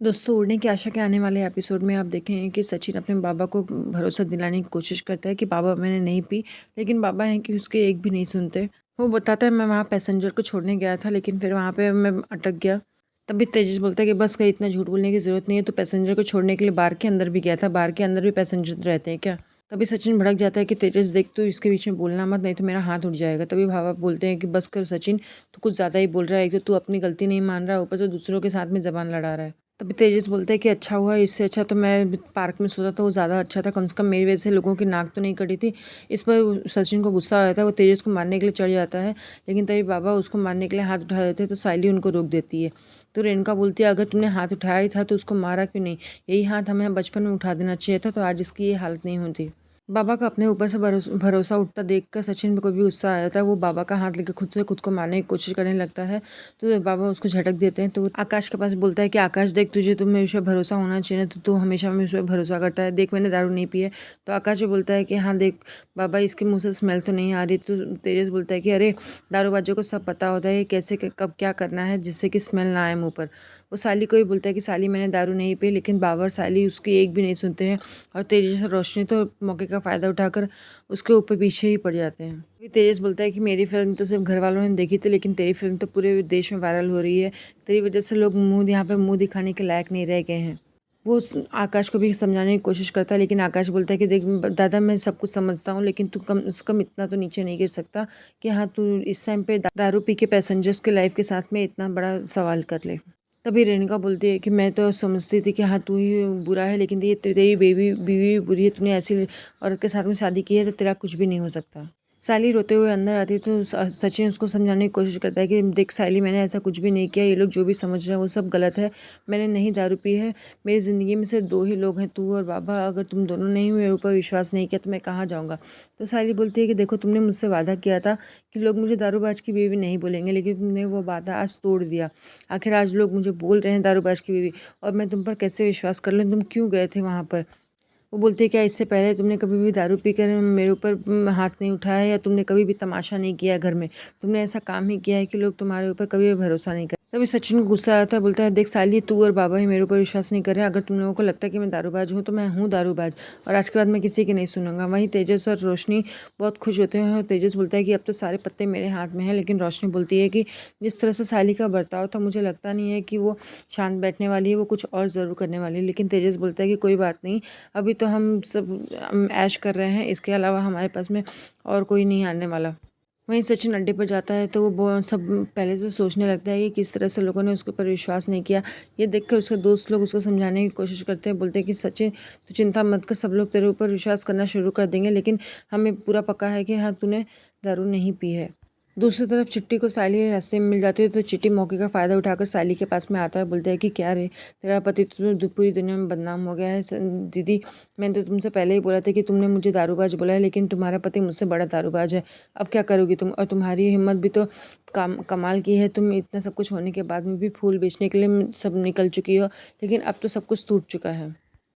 दोस्तों, उड़ने की आशा के आने वाले एपिसोड में आप देखेंगे कि सचिन अपने बाबा को भरोसा दिलाने की कोशिश करता है कि बाबा मैंने नहीं पी, लेकिन बाबा हैं कि उसके एक भी नहीं सुनते। वो बताता है मैं वहाँ पैसेंजर को छोड़ने गया था, लेकिन फिर वहाँ पे मैं अटक गया। तभी तेजस बोलता है कि बस कहीं इतना झूठ बोलने की ज़रूरत नहीं है, तो पैसेंजर को छोड़ने के लिए बार के अंदर भी गया था, बार के अंदर भी पैसेंजर रहते हैं क्या? तभी सचिन भड़क जाता है कि तेजस देख, तू इसके बीच में बोलना मत, नहीं तो मेरा हाथ उठ जाएगा। तभी बाबा बोलते हैं कि बस कर सचिन, तू कुछ ज़्यादा ही बोल रहा है, एक तो तू अपनी गलती नहीं मान रहा है, ऊपर से दूसरों के साथ में ज़बान लड़ा रहा है। तभी तेजस बोलता है कि अच्छा हुआ, इससे अच्छा तो मैं पार्क में सोता था, वो ज़्यादा अच्छा था, कम से कम मेरी वजह से लोगों की नाक तो नहीं कटी थी। इस पर सचिन को गुस्सा आ जाता है, वो तेजस को मारने के लिए चढ़ जाता है, लेकिन तभी बाबा उसको मारने के लिए हाथ उठा देते हैं, तो सायली उनको रोक देती है। तो रेणुका बोलती है अगर तुमने हाथ उठाया ही था तो उसको मारा क्यों नहीं? यही हाथ हमें बचपन में उठा देना चाहिए था, तो आज इसकी ये हालत नहीं होती। बाबा का अपने ऊपर से भरोसा उठता देखकर सचिन को भी गुस्सा आ जाता है। वो बाबा का हाथ लेकर खुद से खुद को मारने की कोशिश करने लगता है, तो बाबा उसको झटक देते हैं। तो वो आकाश के पास बोलता है कि आकाश देख, तुझे तो मेरे पे भरोसा होना चाहिए ना, तो तू हमेशा मुझ पर भरोसा करता है, देख मैंने दारू नहीं पी है। तो आकाश भी बोलता है कि हाँ देख बाबा, इसके मुंह से स्मेल तो नहीं आ रही। तो तेजस बोलता है कि अरे, दारूबाजों को सब पता होता है कैसे कब क्या करना है जिससे कि स्मेल ना आए मुँह पर। वो साली को ही बोलता है कि साली मैंने दारू नहीं पी, लेकिन बाबा और साली उसकी एक भी नहीं सुनते हैं। और तेजस और रोशनी तो मौके का फ़ायदा उठाकर उसके ऊपर पीछे ही पड़ जाते हैं। फिर तेजस बोलता है कि मेरी फ़िल्म तो सिर्फ घर वालों ने देखी थी, लेकिन तेरी फ़िल्म तो पूरे देश में वायरल हो रही है। तेरी वजह से लोग यहाँ पे मुँह दिखाने के लायक नहीं रह गए हैं। वो आकाश को भी समझाने की कोशिश करता है, लेकिन आकाश बोलता है कि देख दादा, मैं सब कुछ समझता हूँ, लेकिन तू कम से कम इतना तो नीचे नहीं गिर सकता कि हाँ तू इस टाइम पे दारू पी के पैसेंजर्स के लाइफ के साथ में इतना बड़ा सवाल कर ले। तभी रेणुका बोलती है कि मैं तो समझती थी कि हाँ तू ही बुरा है, लेकिन ये तेरी बीवी बीवी बुरी है, तूने ऐसी औरत के साथ में शादी की है, तो तेरा कुछ भी नहीं हो सकता। साली रोते हुए अंदर आती है, तो सचिन उसको समझाने की कोशिश करता है कि देख साली, मैंने ऐसा कुछ भी नहीं किया, ये लोग जो भी समझ रहे हैं वो सब गलत है। मैंने नहीं दारू पी है। मेरी ज़िंदगी में सिर्फ दो ही लोग हैं, तू और बाबा। अगर तुम दोनों ने ही मेरे ऊपर विश्वास नहीं किया तो मैं कहाँ जाऊँगा? तो साली बोलती है कि देखो, तुमने मुझसे वादा किया था कि लोग मुझे दारूबाज की बीवी नहीं बोलेंगे, लेकिन तुमने वो वादा आज तोड़ दिया। आखिर आज लोग मुझे बोल रहे हैं दारूबाज की बीवी, और मैं तुम पर कैसे विश्वास कर लूँ? तुम क्यों गए थे वहाँ पर? वो बोलती है क्या इससे पहले तुमने कभी भी दारू पीकर मेरे ऊपर हाथ नहीं उठाया है, या तुमने कभी भी तमाशा नहीं किया है घर में? तुमने ऐसा काम ही किया है कि लोग तुम्हारे ऊपर कभी भी भरोसा नहीं कर। तभी सचिन को गुस्सा आता है, बोलता है देख साली, तू और बाबा ही मेरे ऊपर विश्वास नहीं कर रहे हैं। अगर तुम लोगों को लगता है कि मैं दारूबाज हूँ तो मैं हूँ दारूबाज, और आज के बाद मैं किसी की नहीं सुनूंगा। वहीं तेजस और रोशनी बहुत खुश होते हैं, और तेजस बोलता है कि अब तो सारे पत्ते मेरे हाथ में हैं। लेकिन रोशनी बोलती है कि जिस तरह से साली का बर्ताव था, मुझे लगता नहीं है कि वो शांत बैठने वाली है, वो कुछ और ज़रूर करने वाली है। लेकिन तेजस बोलता है कि कोई बात नहीं, अभी तो हम सब ऐश कर रहे हैं, इसके अलावा हमारे पास में और कोई नहीं आने वाला। वहीं सचिन अड्डे पर जाता है, तो वो सब पहले से सोचने लगता है कि किस तरह से लोगों ने उसके ऊपर विश्वास नहीं किया। ये देखकर उसके दोस्त लोग उसको समझाने की कोशिश करते हैं, बोलते हैं कि सचिन तू चिंता मत कर, सब लोग तेरे ऊपर विश्वास करना शुरू कर देंगे, लेकिन हमें पूरा पक्का है कि हाँ तूने दारू नहीं पी है। दूसरी तरफ चिट्टी को साली रास्ते में मिल जाती है, तो चिट्टी मौके का फ़ायदा उठाकर साली के पास में आता है, बोलता है कि क्या रे, तेरा पति तो पूरी दुनिया में बदनाम हो गया है। दीदी, मैंने तो तुमसे पहले ही बोला था कि तुमने मुझे दारूबाज बोला है, लेकिन तुम्हारा पति मुझसे बड़ा दारूबाज है। अब क्या करोगी तुम? और तुम्हारी हिम्मत भी तो कमाल की है, तुम इतना सब कुछ होने के बाद में भी फूल बेचने के लिए सब निकल चुकी हो, लेकिन अब तो सब कुछ टूट चुका है।